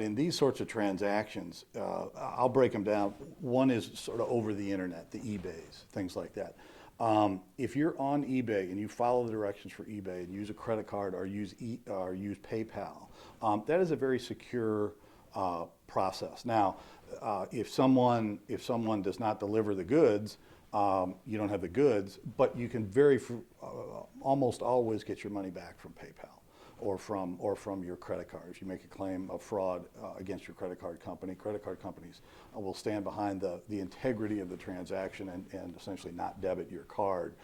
In these sorts of transactions, I'll break them down. One is sort of over the internet, the eBays, things like that. If you're on eBay and you follow the directions for eBay and use a credit card or use PayPal, that is a very secure process. Now, if someone does not deliver the goods, you don't have the goods, but you can almost always get your money back from PayPal or from your credit card. If you make a claim of fraud against your credit card companies will stand behind the integrity of the transaction and essentially not debit your card.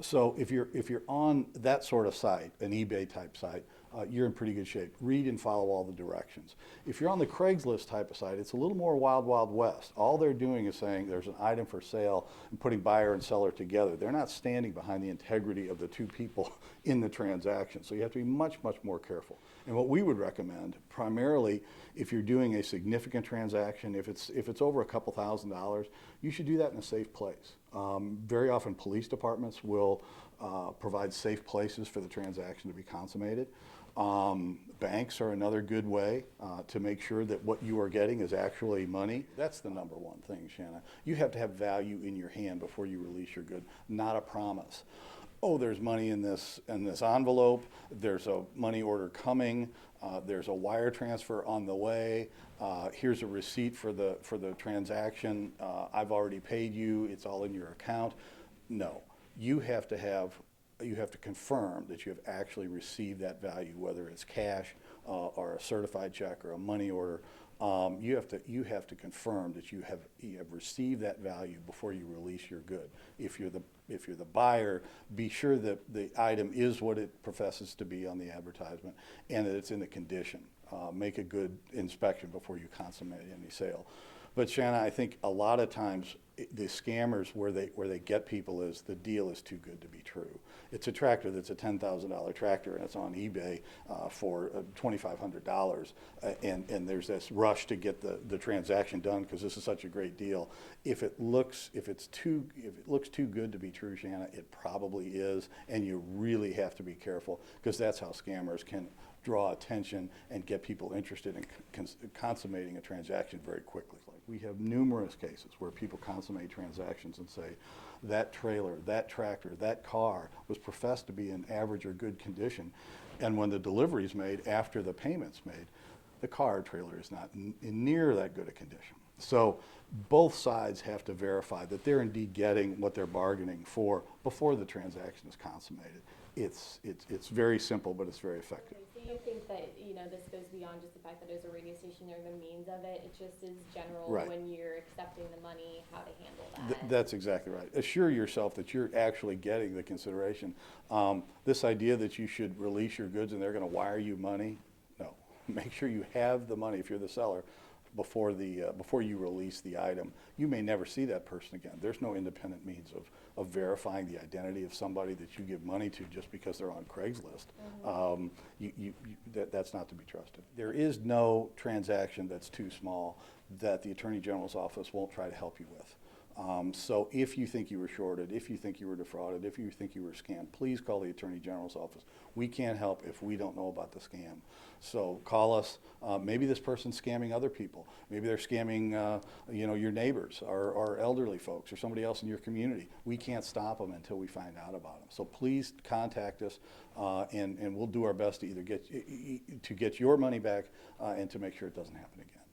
So if you're on that sort of site, an eBay type site, you're in pretty good shape. Read and follow all the directions. If you're on the Craigslist type of site, it's a little more wild, wild west. All they're doing is saying there's an item for sale and putting buyer and seller together. They're not standing behind the integrity of the two people in the transaction. So you have to be much, much more careful. And what we would recommend, primarily, if you're doing a significant transaction, if it's over a couple $1,000s, you should do that in a safe place. Very often police departments will provide safe places for the transaction to be consummated. Banks are another good way to make sure that what you are getting is actually money. That's the number one thing, Shanna. You have to have value in your hand before you release your good, not a promise. Oh, there's money in this envelope, there's a money order coming, there's a wire transfer on the way, here's a receipt for the transaction, I've already paid you, it's all in your account. No, you have to confirm that you have actually received that value, whether it's cash or a certified check or a money order. You have to confirm that you have received that value before you release your good. If you're the buyer, be sure that the item is what it professes to be on the advertisement and that it's in the condition. Make a good inspection before you consummate any sale. But Shanna, I think a lot of times the scammers where they get people is the deal is too good to be true. It's a tractor that's a $10,000 tractor and it's on eBay for $2,500, and there's this rush to get the transaction done because this is such a great deal. If it looks too good to be true, Shanna, it probably is, and you really have to be careful because that's how scammers can draw attention and get people interested in consummating a transaction very quickly. We have numerous cases where people consummate transactions and say, that trailer, that tractor, that car was professed to be in average or good condition, and when the delivery is made after the payment's made, the car or trailer is not in near that good a condition. So both sides have to verify that they're indeed getting what they're bargaining for before the transaction is consummated. It's very simple, but it's very effective. Okay, so you think that this goes beyond just the fact that there's a radio station there, the means of it. It just is general right. When you're accepting the money, how to handle that. That's exactly right. Assure yourself that you're actually getting the consideration. This idea that you should release your goods and they're going to wire you money, no. Make sure you have the money if you're the seller before you release the item. You may never see that person again. There's no independent means of verifying the identity of somebody that you give money to just because they're on Craigslist. That's not to be trusted. There is no transaction that's too small that the Attorney General's office won't try to help you with. So if you think you were shorted, if you think you were defrauded, if you think you were scammed, please call the Attorney General's office. We can't help if we don't know about the scam. So call us. Maybe this person's scamming other people. Maybe they're scamming your neighbors or elderly folks or somebody else in your community. We can't stop them until we find out about them. So please contact us and we'll do our best to either get your money back and to make sure it doesn't happen again.